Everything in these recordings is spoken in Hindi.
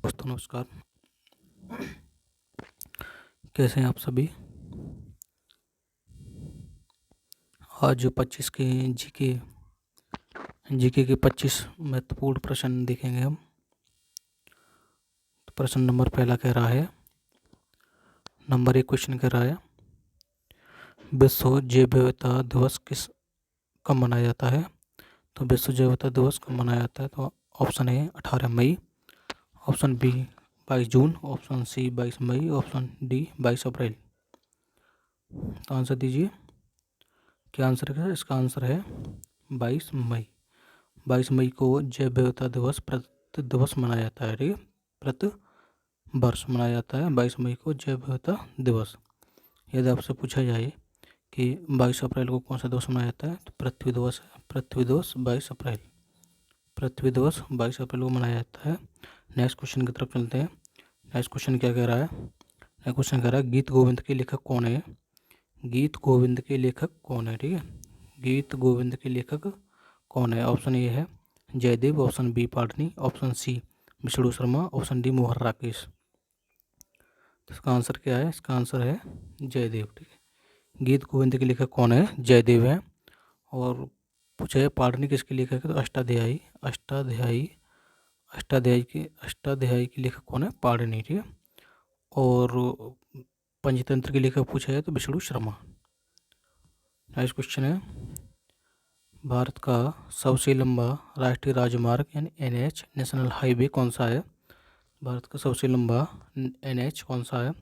दोस्तों नमस्कार। कैसे हैं आप सभी। आज 25 के जीके के 25 महत्वपूर्ण प्रश्न देखेंगे हम। तो प्रश्न नंबर पहला कह रहा है, नंबर एक क्वेश्चन कह रहा है, विश्व जैव विविधता दिवस किस कब मनाया जाता है। तो विश्व जैव विविधता दिवस कब मनाया जाता है। तो ऑप्शन ए 18 मई, ऑप्शन बी 22 जून, ऑप्शन सी 22 मई, ऑप्शन डी 22 अप्रैल। तो आंसर दीजिए, क्या आंसर है। इसका आंसर है 22 मई। 22 मई को जैव विविधता दिवस प्रति दिवस मनाया जाता है। ठीक है, प्रति वर्ष मनाया जाता है 22 मई को जैव विविधता दिवस। यदि आपसे पूछा जाए कि 22 अप्रैल को कौन सा दिवस मनाया जाता है, तो पृथ्वी दिवस है। पृथ्वी दिवस 22 अप्रैल, पृथ्वी दिवस 22 अप्रैल को मनाया जाता है। नेक्स्ट क्वेश्चन की तरफ चलते हैं। नेक्स्ट क्वेश्चन क्या कह रहा है। नेक्स्ट क्वेश्चन कह रहा है, गीत गोविंद के लेखक कौन है। गीत गोविंद के लेखक कौन है। ठीक है, गीत गोविंद के लेखक कौन है। ऑप्शन ए है Jaidev, option B Patni, option C Vishnu Sharma, option D Mohan Rakesh. तो इसका आंसर क्या है। इसका आंसर है जयदेव। ठीक है, गीत गोविंद के लेखक कौन है, जयदेव है। और पूछा है पाटनी किसके लेखक है, तो अष्टाध्यायी अष्टाध्यायी अष्टाध्यायी के लेखक कौन है, पाटनी। ठीक है, और पंचतंत्र के लेखक पूछा है तो विष्णु शर्मा। नेक्स्ट क्वेश्चन है, भारत का सबसे लंबा राष्ट्रीय राजमार्ग यानी एनएच नेशनल हाईवे कौन सा है। भारत का सबसे लंबा एनएच कौन सा है।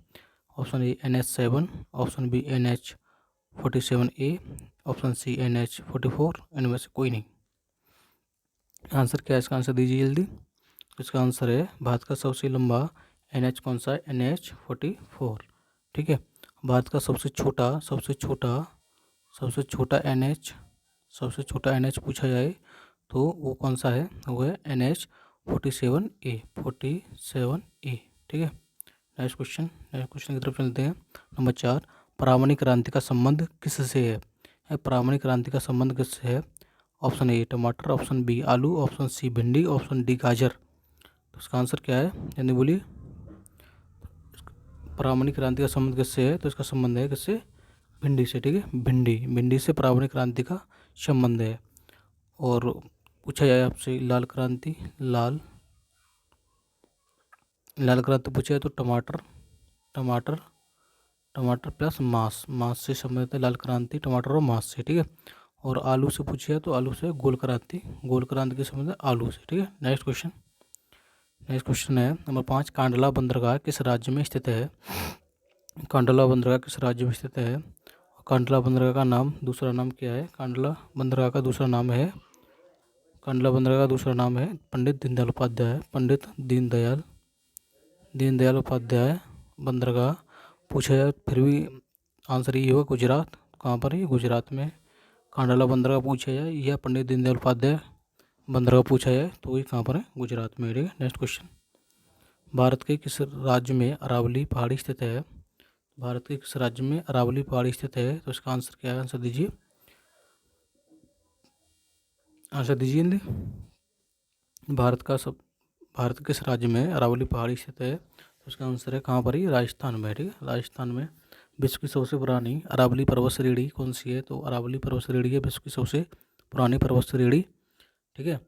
Option A NH7, option B NH47A, option C NH44, इनमें से कोई नहीं। आंसर क्या है। इसका आंसर दीजिए जल्दी। इसका आंसर है भारत का सबसे लंबा एनएच कौन सा है, NH44। ठीक है, भारत का सबसे छोटा एनएच पूछा जाए तो वो कौन सा है, वो है NH47A। ठीक है, नेक्स्ट क्वेश्चन की तरफ चलते हैं। नंबर 4, पारमाणिक क्रांति का संबंध किससे है। पारमाणिक क्रांति का संबंध किससे है। ऑप्शन ए टमाटर, ऑप्शन बी आलू, ऑप्शन सी भिंडी, ऑप्शन डी गाजर। तो इसका आंसर क्या है, यानी बोलिए। पारमाणिक क्रांति का संबंध किससे है, तो इसका संबंध है किससे, भिंडी से। ठीक है, भिंडी से पारमाणिक क्रांति का संबंध है। और पूछा जाए आपसे लाल क्रांति पूछा है तो टमाटर प्लस मांस से संबंधित है लाल क्रांति, टमाटर और मांस से। ठीक है, और आलू से पूछा है तो आलू से गोल क्रांति के संबंध है आलू से। ठीक है, नेक्स्ट क्वेश्चन है नंबर 5, कांडला बंदरगाह किस राज्य में स्थित है। कांडला बंदरगाह किस राज्य में स्थित है। कांडला बंदरगाह का नाम दूसरा नाम क्या है। कांडला बंदरगाह का दूसरा नाम है पंडित दीनदयाल उपाध्याय बंदरगाह। पूछा जाए फिर भी आंसर ये होगा गुजरात। कहाँ पर है, गुजरात में कांडला बंदरगाह पूछा जाए या पंडित दीनदयाल उपाध्याय बंदरगाह पूछा जाए तो ये कहाँ पर है, गुजरात में। ठीक है, नेक्स्ट क्वेश्चन, भारत के किस राज्य में अरावली पहाड़ी स्थित है। भारत के किस राज्य में अरावली पहाड़ी स्थित है, तो इसका आंसर क्या है। आंसर दीजिए जल्दी। भारत के किस राज्य में अरावली पहाड़ी स्थित है, तो उसका आंसर है कहाँ पर ही, राजस्थान में। ठीक है, राजस्थान में। विश्व की सबसे पुरानी अरावली पर्वत श्रेणी कौन सी है, तो अरावली पर्वत श्रेणी है विश्व की सबसे पुरानी पर्वत श्रेणी। ठीक है,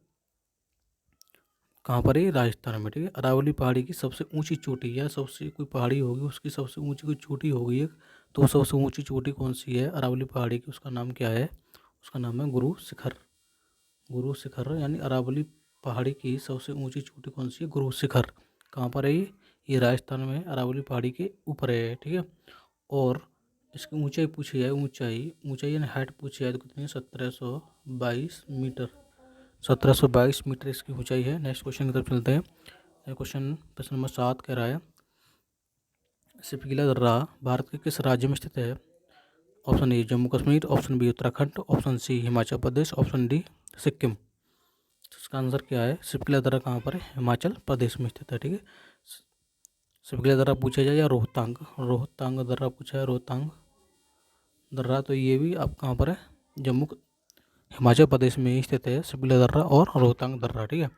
कहाँ पर है, राजस्थान में। ठीक है, अरावली पहाड़ी की सबसे ऊंची चोटी या सबसे कोई पहाड़ी होगी उसकी सबसे ऊंची कोई चोटी होगी एक, तो सबसे ऊंची चोटी कौन सी है अरावली पहाड़ी की, उसका नाम क्या है। उसका नाम है गुरु शिखर यानी अरावली पहाड़ी की सबसे ऊंची चोटी कौन सी है, गुरु शिखर। कहाँ पर है ये राजस्थान में अरावली पहाड़ी के ऊपर है। ठीक है, और इसकी ऊंचाई पूछी जाए, ऊंचाई यानी हाइट पूछी जाए तो कितनी है, 1722 मीटर इसकी ऊंचाई है। नेक्स्ट क्वेश्चन की तरफ चलते हैं। प्रश्न नंबर 7 कह रहा है, सिपगिला दर्रा भारत के किस राज्य में स्थित है। Option A Jammu Kashmir, option B Uttarakhand, option C Himachal Pradesh, option D Sikkim. तो इसका आंसर क्या है, सिपगिला दर्रा कहाँ पर है, हिमाचल प्रदेश में स्थित है। ठीक है, सिपगिला दर्रा पूछा जाए या रोहतांग दर्रा पूछा है, रोहतांग दर्रा, तो ये भी अब कहाँ पर है, हिमाचल प्रदेश में स्थित है सिपगिला दर्रा और रोहतांग दर्रा। ठीक है,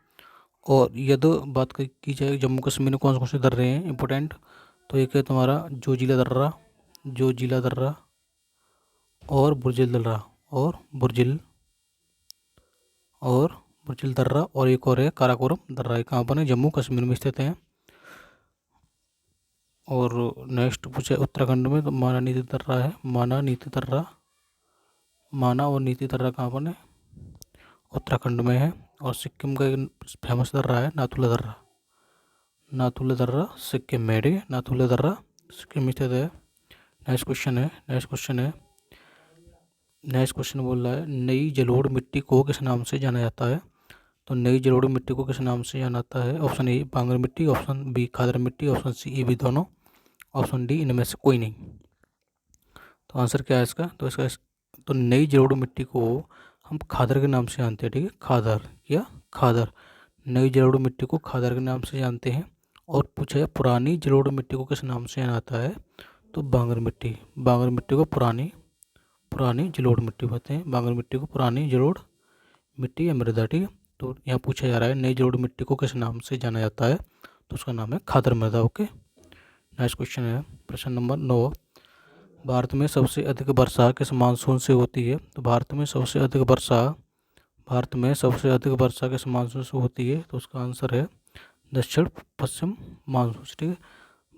और यदि बात की जाए जम्मू कश्मीर में कौन कौन से दर्रे हैं इंपॉर्टेंट, तो एक है तुम्हारा जोजिला दर्रा और बुर्जिल दर्रा और बुर्जिल दर्रा, और एक और है काराकोरम दर्रा। ये कहाँ पर है? जम्मू कश्मीर में स्थित हैं। और नेक्स्ट पूछे उत्तराखंड में, तो माना नीति दर्रा है, माना और नीति दर्रा कहाँ पर है? उत्तराखंड में है। और सिक्किम का एक फेमस दर्रा है नाथुला दर्रा सिक्किम में, ठीक है, नाथुला दर्रा सिक्किम में स्थित है। नेक्स्ट क्वेश्चन बोल रहा है नई जलोढ़ मिट्टी को किस नाम से जाना जाता है? तो नई जलोढ़ मिट्टी को किस नाम से जाना जाता है? ऑप्शन ए बांगर मिट्टी, ऑप्शन बी खादर मिट्टी, ऑप्शन सी ये भी दोनों, ऑप्शन डी इनमें से कोई नहीं। तो आंसर क्या है इसका? तो नई जलोढ़ मिट्टी को हम खादर के नाम से जानते हैं, ठीक है, खादर। नई जलोढ़ मिट्टी को खादर के नाम से जानते हैं। और पूछा है पुरानी जलोढ़ मिट्टी को किस नाम से जाना जाता है? तो बांगर मिट्टी को पुरानी जलोढ़ मिट्टी कहते हैं। बांगर मिट्टी को पुरानी जलोढ़ मिट्टी या मृदा, ठीक है। तो यहाँ पूछा जा रहा है नई जलोढ़ मिट्टी को किस नाम से जाना जाता है? तो उसका नाम है खादर मृदा। ओके, नेक्स्ट क्वेश्चन है प्रश्न नंबर 9। भारत में सबसे अधिक वर्षा किस मानसून से होती है? तो भारत में सबसे अधिक वर्षा किस मानसून से होती है? तो उसका आंसर है दक्षिण पश्चिम मानसून से, ठीक है।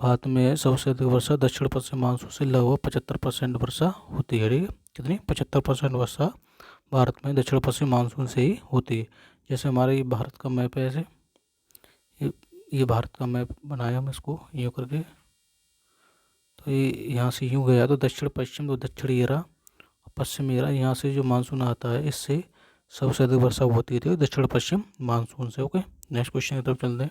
भारत में सबसे अधिक वर्षा दक्षिण पश्चिम मानसून से लगभग 75% वर्षा होती है, ठीक है। कितनी? 75% वर्षा भारत में दक्षिण पश्चिम मानसून से ही होती है। जैसे हमारे ये भारत का मैप है, ऐसे ये भारत का मैप बनाया हम इसको यूँ करके, तो ये यहाँ से यूँ गया तो दक्षिण पश्चिम, तो दक्षिण ये रहा, पश्चिम ये रहा। यहाँ से जो मानसून आता है इससे सबसे अधिक वर्षा होती है दक्षिण पश्चिम मानसून से। ओके, नेक्स्ट क्वेश्चन की तरफ चलते हैं।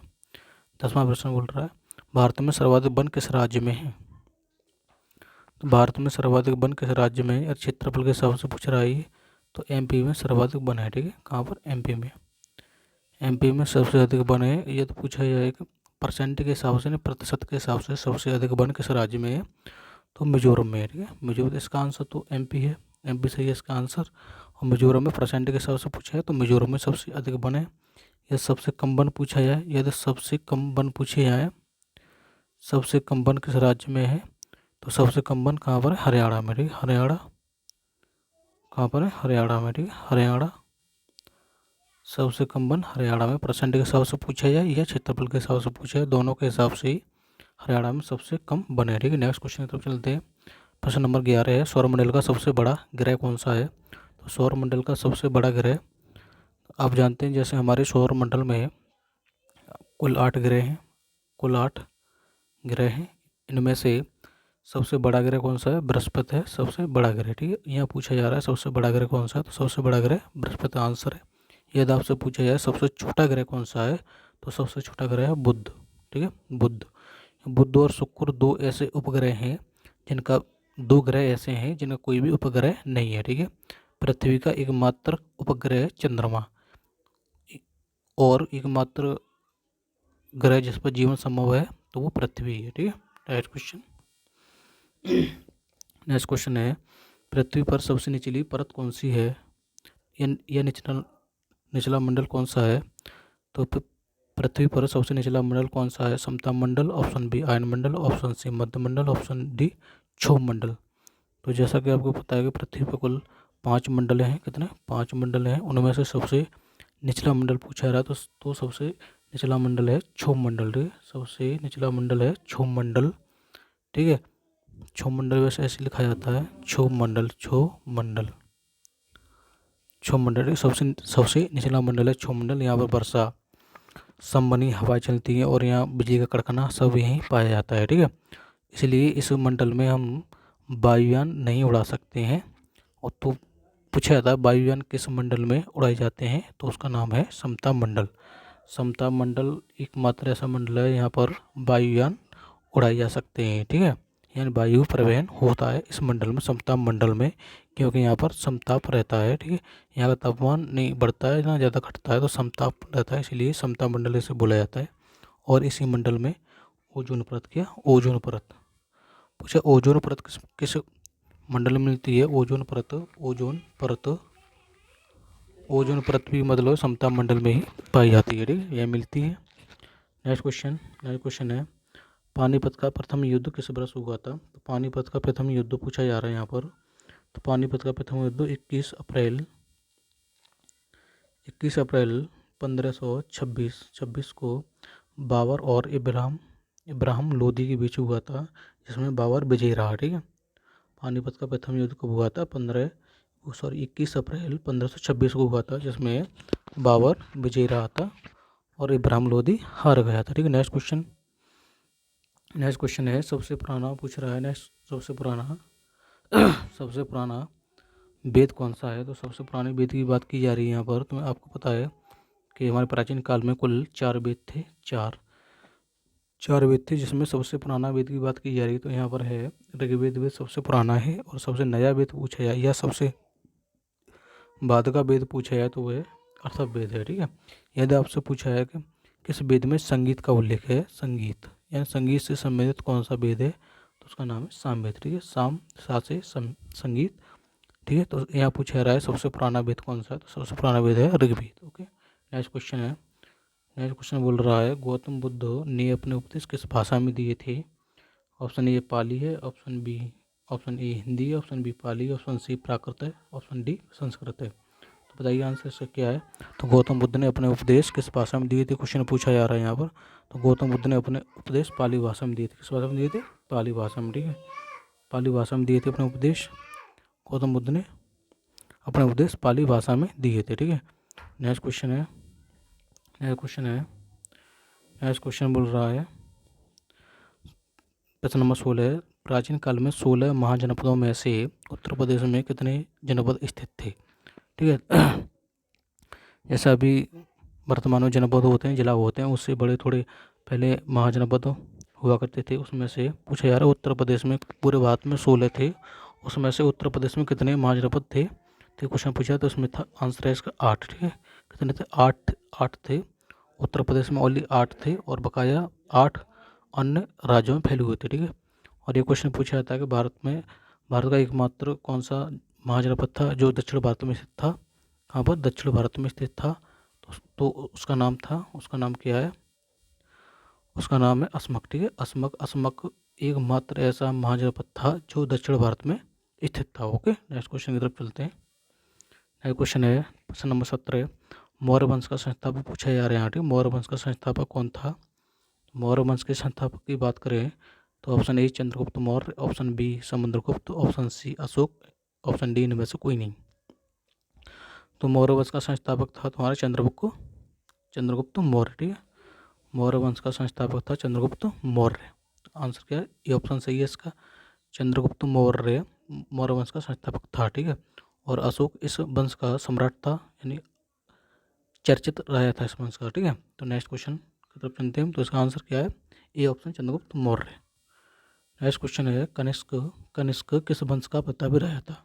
10वां प्रश्न बोल रहा है भारत में सर्वाधिक वन किस राज्य में है? तो भारत में सर्वाधिक वन किस राज्य में है? और क्षेत्रफल के हिसाब से पूछ रहा है ये, तो एमपी में सर्वाधिक वन है, ठीक है। कहाँ पर? एमपी में सबसे अधिक वन है। ये तो पूछा जाए कि परसेंट के हिसाब से, नहीं प्रतिशत के हिसाब से सबसे अधिक वन किस राज्य में है? तो मिजोरम में है, ठीक है। मिजोरम, इसका आंसर तो एमपी है, एमपी सही है इसका आंसर। और मिजोरम में परसेंट के हिसाब से पूछा है तो मिजोरम में सबसे अधिक वन है। यह सबसे कम वन पूछा जाए, यदि सबसे कम वन पूछे जाए, सबसे कम वन किस राज्य में है? तो सबसे कम वन कहाँ पर है? हरियाणा में, ठीक है। हरियाणा कहाँ पर है? हरियाणा में, ठीक है। हरियाणा सबसे कम वन हरियाणा में, परसेंट के हिसाब से पूछा जाए या क्षेत्रफल के हिसाब से पूछा जाए, दोनों के हिसाब से ही हरियाणा में सबसे कम वन है, ठीक है। नेक्स्ट क्वेश्चन की तरफ चलते हैं। प्रश्न नंबर 11 है सौरमंडल का सबसे बड़ा ग्रह कौन सा है? तो सौरमंडल का सबसे बड़ा ग्रह, आप जानते हैं जैसे हमारे सौरमंडल में कुल 8 ग्रह हैं, इनमें से सबसे बड़ा ग्रह कौन सा है? बृहस्पति है सबसे बड़ा ग्रह, ठीक है। यहाँ पूछा जा रहा है सबसे बड़ा ग्रह कौन सा है? तो सबसे बड़ा ग्रह बृहस्पति आंसर है। यदि आपसे पूछा जाए सबसे छोटा ग्रह कौन सा है? तो सबसे छोटा ग्रह है बुध, ठीक है। बुध और शुक्र दो ऐसे उपग्रह हैं जिनका, दो ग्रह ऐसे हैं जिनका कोई भी उपग्रह नहीं है, ठीक है। पृथ्वी का एकमात्र उपग्रह है चंद्रमा, और एकमात्र ग्रह जिस पर जीवन संभव है तो वो पृथ्वी है, ठीक है। नेक्स्ट क्वेश्चन है पृथ्वी पर सबसे निचली परत कौन सी है? या निचला मंडल कौन सा है? तो पृथ्वी पर सबसे निचला मंडल कौन सा है? समताप मंडल, ऑप्शन बी आयन मंडल, ऑप्शन सी मध्य मंडल, ऑप्शन डी क्षोभ मंडल। तो जैसा कि आपको पता है कि पृथ्वी पर कुल 5 मंडल हैं। कितने? 5 मंडल हैं। उनमें से सबसे निचला मंडल पूछा रहा तो सबसे निचला मंडल है क्षोभ मंडल, ठीक है। सबसे निचला मंडल है क्षोभ मंडल, ठीक है। क्षोभ मंडल वैसे ऐसे लिखा जाता है, क्षोभ मंडल, सबसे निचला मंडल है क्षोभ मंडल। यहाँ पर वर्षा, संवहनी हवाएं चलती हैं और यहाँ बिजली का कड़कना सब यहीं पाया जाता है, ठीक है। इसलिए इस मंडल में हम वायुयान नहीं उड़ा सकते हैं। और तो पूछा जाता है वायुयान किस मंडल में उड़ाए जाते हैं? तो उसका नाम है समताप मंडल। समताप मंडल एकमात्र ऐसा मंडल है यहाँ पर वायुयान उड़ाए जा सकते हैं, ठीक है। यानी वायु परिवहन होता है इस मंडल में, समताप मंडल में, क्योंकि यहाँ पर समताप रहता है, ठीक है। यहाँ का तापमान नहीं बढ़ता है ना ज़्यादा घटता है, तो समताप रहता है, इसलिए समताप मंडल इसे बोला जाता है। और इसी मंडल में ओजोन परत पूछा, ओजोन परत किस मंडल में मिलती है? ओजोन परत ओजोन परत भी मतलब समताप मंडल में ही पाई जाती है, ठीक है, यह मिलती है। नेक्स्ट क्वेश्चन है पानीपत का प्रथम युद्ध किस वर्ष हुआ था? तो पानीपत का प्रथम युद्ध पूछा जा रहा है यहाँ पर। तो पानीपत का प्रथम युद्ध 21 अप्रैल 1526 को बाबर और इब्राहिम लोदी के बीच हुआ था, जिसमें बाबर विजयी रहा, ठीक है। पानीपत का प्रथम युद्ध कब हुआ था? 21 अप्रैल 1526 को हुआ था, जिसमें बाबर विजयी रहा था और इब्राहिम लोदी हार गया था, ठीक है। नेक्स्ट क्वेश्चन है सबसे पुराना पूछ रहा है। सबसे पुराना वेद कौन सा है? तो सबसे पुराने वेद की बात की जा रही है यहाँ पर। तो आपको पता है कि हमारे प्राचीन काल में कुल 4 वेद थे, चार वेद थे, जिसमें सबसे पुराना वेद की बात की जा रही है। तो यहाँ पर है ऋग्वेद वेद सबसे पुराना है, और सबसे नया वेद पूछा जाए या सबसे बाद का वेद पूछा जाए तो वह अथर्ववेद है, ठीक है। यदि आपसे पूछा है कि किस वेद में संगीत का उल्लेख है, संगीत यानी संगीत से संबंधित कौन सा वेद है, तो उसका नाम है सामवेद, ठीक है। सा से संगीत, ठीक है। तो यहाँ पूछा रहा है सबसे पुराना वेद कौन सा है, तो सबसे पुराना वेद है ऋग्वेद, ओके। नेक्स्ट क्वेश्चन बोल रहा है गौतम बुद्ध ने अपने उपदेश किस भाषा में दिए थे? ऑप्शन ए पाली है, ऑप्शन ए हिंदी है, ऑप्शन बी पाली, ऑप्शन सी प्राकृत है, ऑप्शन डी संस्कृत है। तो बताइए आंसर इसका क्या है? तो गौतम बुद्ध ने अपने उपदेश किस भाषा में दिए थे, क्वेश्चन पूछा जा रहा है यहाँ पर। तो गौतम बुद्ध ने अपने उपदेश पाली भाषा में दिए थे। किस भाषा में दिए थे? पाली भाषा में, ठीक है। पाली भाषा में दिए थे अपने उपदेश, गौतम बुद्ध ने अपने उपदेश पाली भाषा में दिए थे, ठीक है। नेक्स्ट क्वेश्चन बोल रहा है प्रश्न नंबर 16 है प्राचीन काल में 16 महाजनपदों में से उत्तर प्रदेश में कितने जनपद स्थित थे, ठीक है। जैसा अभी वर्तमान में जनपद होते हैं, जिला होते हैं, उससे बड़े थोड़े पहले महाजनपद हुआ करते थे। उसमें से पूछा जा रहा है उत्तर प्रदेश में पूरे भारत में 16 थे, उसमें से उत्तर प्रदेश में कितने महाजनपद थे? तो क्वेश्चन पूछा तो उसमें था आंसर है इसका 8, ठीक है। कितने थे? 8 थे। उत्तर प्रदेश में ओनली 8 थे और बकाया 8 अन्य राज्यों में फैले हुए थे, ठीक है। और ये क्वेश्चन पूछा जाता है कि भारत का एकमात्र कौन सा महाजनपद था जो दक्षिण भारत में स्थित था? कहाँ पर? दक्षिण भारत में स्थित था। तो उसका नाम क्या है? उसका नाम है असमक, ठीक है। असमक एकमात्र ऐसा महाजनपद था जो दक्षिण भारत में स्थित था, ओके। नेक्स्ट क्वेश्चन की तरफ चलते हैं। नेक्स्ट क्वेश्चन है प्रश्न नंबर 17 मौर्य वंश का संस्थापक पूछा जा रहा है यहाँ, ठीक है। मौर्य वंश का संस्थापक कौन था? मौर्य वंश के संस्थापक की बात करें तो option A Chandragupta Maurya, option B Samudragupta, option C Ashoka, option D इनमें से कोई नहीं। तो मौर्य वंश का संस्थापक था तुम्हारा चंद्रगुप्त मौर्य, ठीक है। मौर्य वंश का संस्थापक था चंद्रगुप्त मौर्य। आंसर क्या है? ये ऑप्शन सही है इसका, चंद्रगुप्त मौर्य मौर्य वंश का संस्थापक था, ठीक है। और अशोक इस वंश का सम्राट था, यानी चर्चित राजा था इस वंश का, ठीक है। तो नेक्स्ट क्वेश्चन की तरफ चलते हैं। तो इसका आंसर क्या है? A option Chandragupta Maurya. Next question है कनिष्क किस वंश का प्रतापी राजा था?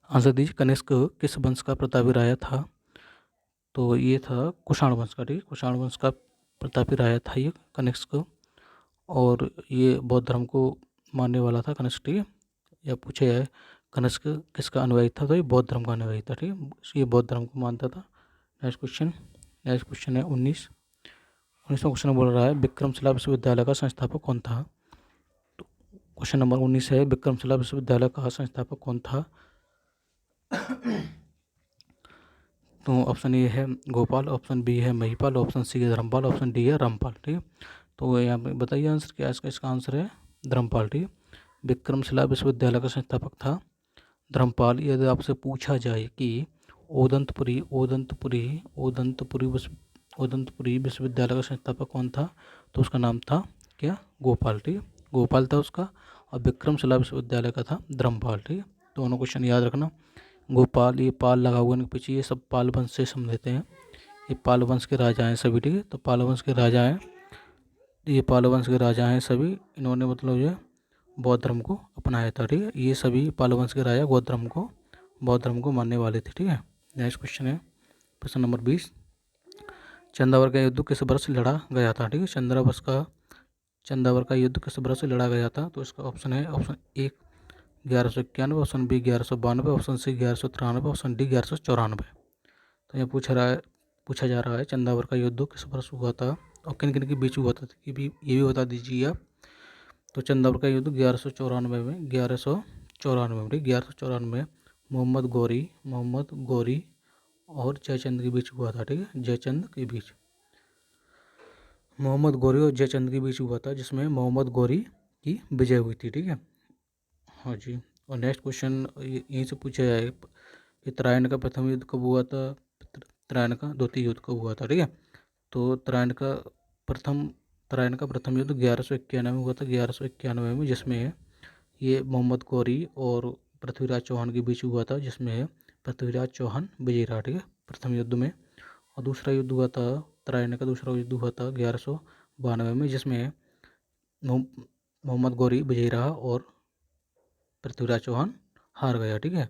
आंसर दीजिए, कनिष्क किस वंश का प्रतापी राजा था? तो ये था कुषाण वंश का, ठीक है। कुषाण वंश का प्रतापी राजा था ये कनिष्क, और ये बौद्ध धर्म को मानने वाला था कनिष्क, ठीक है। या पूछे है कनिष्क किसका अनुयायी था? तो ये बौद्ध धर्म का अनुयायी था, ठीक है। ये बौद्ध धर्म को मानता था। नेक्स्ट क्वेश्चन है 19वां क्वेश्चन बोल रहा है विक्रमशिला विश्वविद्यालय का संस्थापक कौन था? तो क्वेश्चन नंबर 19 है विक्रमशिला विश्वविद्यालय का संस्थापक कौन था? तो ऑप्शन ए है गोपाल, ऑप्शन बी है महिपाल, ऑप्शन सी है धर्मपाल, ऑप्शन डी है रामपाल, ठीक है। तो यहाँ पे बताइए आंसर क्या है इसका आंसर है धर्मपाल, ठीक है। विक्रमशिला विश्वविद्यालय का संस्थापक था धर्मपाल। यदि आपसे पूछा जाए कि ओदंतपुरी विश्वविद्यालय का संस्थापक कौन था? तो उसका नाम था क्या? गोपाल, ठीक है। गोपाल था उसका, और विक्रमशिला विश्वविद्यालय का था धर्मपाल, ठीक है। दोनों क्वेश्चन याद रखना। गोपाल, ये पाल लगा हुआ इनके पीछे, ये सब पाल वंश से समझते हैं। ये पाल वंश के राजा हैं सभी, ठीक है। तो पाल वंश के राजा हैं, ये पाल वंश के राजा हैं सभी। इन्होंने मतलब जो है बौद्ध धर्म को अपनाया था, ठीक है। ये सभी पाल वंश के राजा बौद्ध धर्म को मानने वाले थे, ठीक है। नेक्स्ट क्वेश्चन है प्रश्न नंबर 20 चंदावर का युद्ध किस वर्ष लड़ा गया था? ठीक है। चंदावर का युद्ध किस वर्ष लड़ा गया था? तो इसका ऑप्शन है option 1 1191, option B 1192, option C 1193, option D 1194। तो यहाँ पूछा जा रहा है चंदावर का युद्ध किस वर्ष हुआ था और किन किन के बीच हुआ था, कि भी ये भी बता दीजिए आप। तो चंदावर का युद्ध 1194 में, 1194 मोहम्मद गौरी और जयचंद के बीच हुआ था। ठीक है, जयचंद के बीच, मोहम्मद गौरी और जयचंद के बीच हुआ था, जिसमें मोहम्मद गौरी की विजय हुई थी। ठीक है, हाँ जी। और नेक्स्ट क्वेश्चन यहीं से पूछा जाए कि त्रायण का प्रथम युद्ध कब हुआ था, त्रायण का द्वितीय युद्ध कब हुआ था। ठीक है, तो त्रायण का प्रथम युद्ध 1191 में हुआ था, 1191 में, जिसमें ये मोहम्मद गौरी और पृथ्वीराज चौहान के बीच हुआ था, जिसमें पृथ्वीराज चौहान विजयी रहा। ठीक है, प्रथम युद्ध में। और दूसरा युद्ध हुआ था, त्रायण का दूसरा युद्ध हुआ था 1192 में, जिसमें मोहम्मद गौरी विजयी रहा और पृथ्वीराज चौहान हार गया। ठीक है,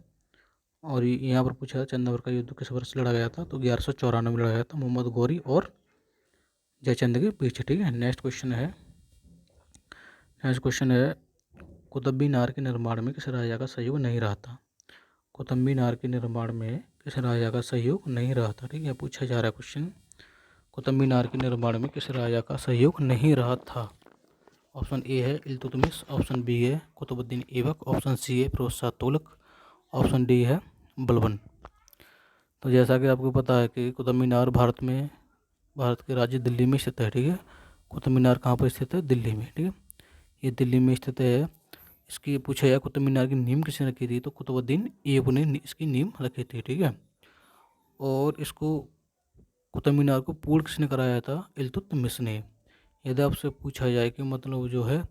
और यहाँ पर पूछा चंदावर का युद्ध किस वर्ष लड़ा गया था, तो 1194 में लड़ा गया था, मोहम्मद गौरी और जयचंद के बीच। ठीक है, नेक्स्ट क्वेश्चन है कुतुब मीनार के निर्माण में किस राजा का सहयोग नहीं रहा था। कुतुब मीनार के निर्माण में किस राजा का सहयोग नहीं रहा था। ठीक है, पूछा जा रहा है क्वेश्चन, कुतुब मीनार के निर्माण में किस राजा का सहयोग नहीं रहा था। ऑप्शन ए है इल्तुतमिश, ऑप्शन बी है कुतुबुद्दीन ऐबक, ऑप्शन सी है फिरोज शाह तुगलक, ऑप्शन डी है बलबन। तो जैसा कि आपको पता है कि कुतुब मीनार भारत के राज्य दिल्ली में स्थित है। ठीक है, कुतुब मीनार कहाँ पर स्थित है, दिल्ली में। ठीक है, ये दिल्ली में स्थित है। इसकी पूछा जाए कुतुब मीनार की नींव किसने रखी थी, तो कुतुबुद्दीन ऐबक ने इसकी नींव रखी थी। ठीक है, और इसको कुतुब मीनार को पूर्ण किसने कराया था, इल्तुतमिश ने। यदि आपसे पूछा जाए कि मतलब जो है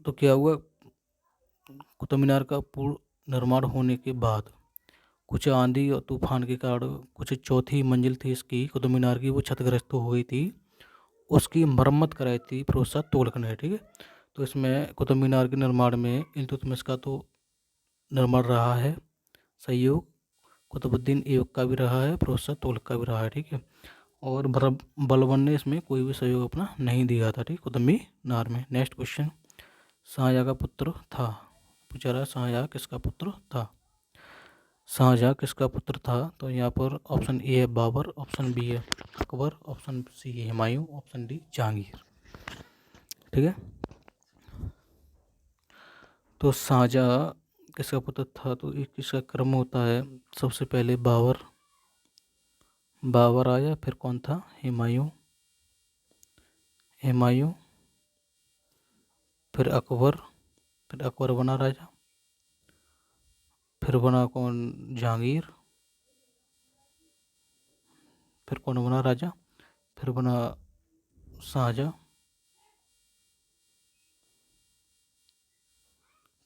तो क्या हुआ, कुतुब मीनार का पूर्ण निर्माण होने के बाद कुछ आंधी और तूफान के कारण कुछ चौथी मंजिल थी इसकी कुतुब मीनार की, वो क्षतिग्रस्त हो गई थी, उसकी मरम्मत कराई थी फिरोज शाह तुगलक ने। ठीक है, तो इसमें कुतुब मीनार के निर्माण में इल्तुतमिश का तो निर्माण रहा है सहयोग, कुतुबुद्दीन ऐबक का भी रहा है, फिरोज शाह तुगलक का भी रहा है। ठीक है, और बलबन ने इसमें कोई भी सहयोग अपना नहीं दिया था। ठीक, कुतुब मीनार में। नेक्स्ट क्वेश्चन, शाहजहाँ का पुत्र था, पूछा रहा शाहजहाँ किसका पुत्र था। शाहजहाँ किसका पुत्र था, तो यहाँ पर ऑप्शन ए है बाबर, ऑप्शन बी है अकबर, ऑप्शन सी है हुमायूं, ऑप्शन डी जहांगीर। ठीक है, तो शाहजहाँ किसका पुत्र था, तो इसका क्रम होता है, सबसे पहले बाबर आया, फिर कौन था, हुमायूं, फिर अकबर बना राजा, फिर बना कौन, जहांगीर, फिर कौन बना राजा, फिर बना शाहजहाँ,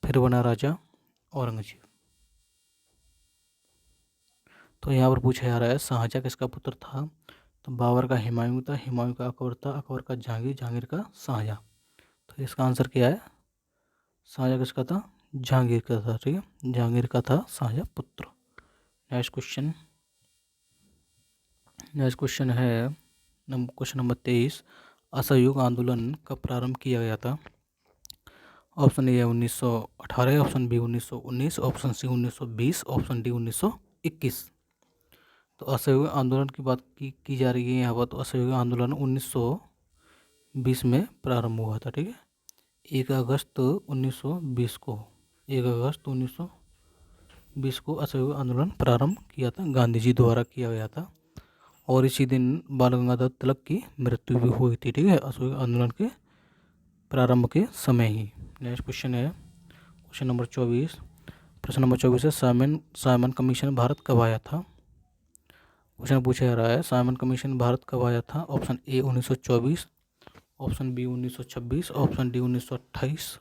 फिर बना राजा औरंगजेब। तो यहाँ पर पूछा जा रहा है शाहजहाँ किसका पुत्र था, तो बाबर का हुमायूं था, हुमायूं का अकबर था, अकबर का जहांगीर, जहांगीर का शाहजहाँ। तो इसका आंसर क्या है, शाहजहाँ किसका था, जहांगीर का था। ठीक है, जहांगीर का था शाहजहाँ पुत्र। नेक्स्ट क्वेश्चन है क्वेश्चन नंबर 23, असहयोग आंदोलन कब प्रारंभ किया गया था। Option A 1918, option B 1919, option C 1920, option D 1921। तो असहयोग आंदोलन की बात की जा रही है यहाँ पर, तो असहयोग आंदोलन 1920 में प्रारंभ हुआ था। ठीक है, 1 अगस्त 1920 को, 1 अगस्त 1920 को असहयोग आंदोलन प्रारंभ किया था, गांधी जी द्वारा किया गया था, और इसी दिन बाल गंगाधर तिलक की मृत्यु भी हुई थी। ठीक है, असहयोग आंदोलन के प्रारंभ के समय ही। नेक्स्ट क्वेश्चन है क्वेश्चन नंबर 24, प्रश्न नंबर 24 है साइमन कमीशन भारत कब आया था। क्वेश्चन पूछा जा रहा है साइमन कमीशन भारत कब आया था। Option A 1924, option B 1926, option D 1928,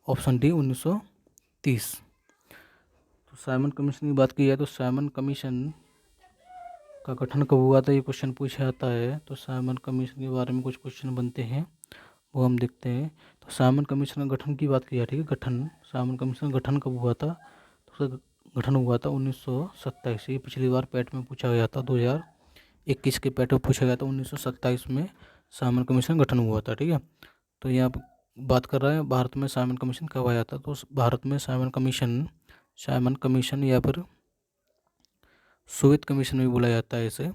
option D 1930। तो साइमन कमीशन की बात की जाए तो साइमन कमीशन का गठन कब हुआ था, ये क्वेश्चन पूछा जाता है। तो साइमन कमीशन के बारे में कुछ क्वेश्चन बनते हैं, वो हम देखते हैं। तो साइमन कमीशन का गठन की बात की जाए, ठीक है, गठन, साइमन कमीशन का गठन कब हुआ था, तो उसका गठन हुआ था 1927। ये पिछली बार पैट में पूछा गया था, 2021 के पैट में पूछा गया था, 1927 में साइमन कमीशन का गठन हुआ था। ठीक है, तो यहाँ बात कर रहा है भारत में साइमन कमीशन कब आया था। तो भारत में साइमन कमीशन या फिर श्वेत कमीशन भी बोला जाता है इसे,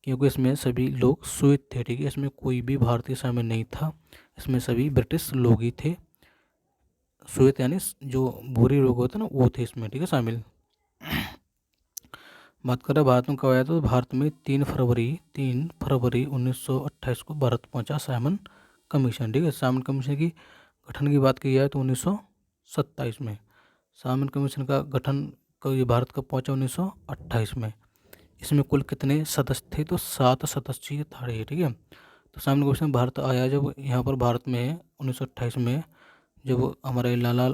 क्योंकि इसमें सभी लोग श्वेत थे, ठीक है। इसमें कोई भी भारतीय शामिल नहीं था, इसमें सभी ब्रिटिश लोग ही थे। श्वेत यानी जो भूरी लोग होते हैं ना, वो थे इसमें, ठीक है, शामिल। बात करें भारत में कब आया, तो भारत में 3 फरवरी 1928 को भारत पहुंचा साइमन कमीशन, ठीक है। साइमन कमीशन की गठन की बात की जाए तो 1927 में। साइमन कमीशन का गठन ये भारत कब पहुंचा, 1928 में। इसमें कुल कितने सदस्य थे, तो 7 सदस्य थे, ठीक है। तो साइमन कमीशन भारत आया जब यहाँ पर भारत में 1928 में, जब हमारे लाला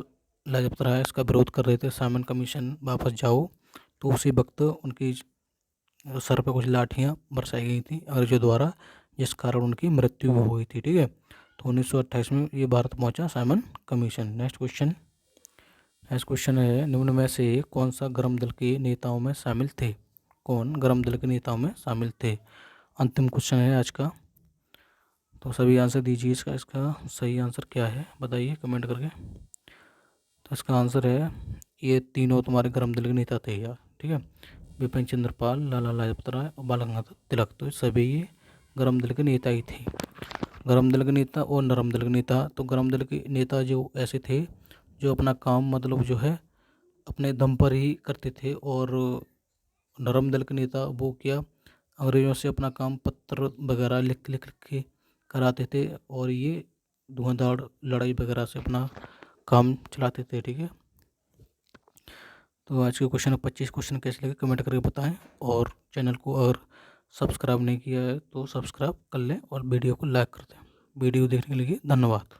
लाजपत राय इसका विरोध कर रहे थे, साइमन कमीशन वापस जाओ, तो उसी वक्त उनकी सर पे कुछ लाठियाँ बरसाई गई थी अंग्रेजों द्वारा, जिस कारण उनकी मृत्यु भी हुई थी, ठीक है। तो 1928 में ये भारत पहुंचा साइमन कमीशन। नेक्स्ट क्वेश्चन है, निम्न में से कौन सा गर्म दल के नेताओं में शामिल थे। कौन गर्म दल के नेताओं में शामिल थे। अंतिम क्वेश्चन है आज का, तो सभी आंसर दीजिए। इसका सही आंसर क्या है बताइए कमेंट करके। तो इसका आंसर है, ये तीनों तुम्हारे गर्म दल के नेता थे यार, ठीक है। बिपिन चंद्र पाल, लाला लाजपत राय और बाल गंगाधर तिलक, तो सभी ये गर्म दल के नेता ही थे। गर्म दल के नेता और नरम दल के नेता। तो गर्म दल के नेता जो ऐसे थे जो अपना काम मतलब जो है अपने दम पर ही करते थे, और नरम दल के नेता वो क्या, अंग्रेजों से अपना काम पत्र वगैरह लिख लिख के कराते थे, और ये धुआंधार लड़ाई वगैरह से अपना काम चलाते थे, ठीक है। तो आज के क्वेश्चन 25 क्वेश्चन कैसे लगे कमेंट करके बताएं, और चैनल को अगर सब्सक्राइब नहीं किया है तो सब्सक्राइब कर लें और वीडियो को लाइक कर दें। वीडियो देखने के लिए धन्यवाद।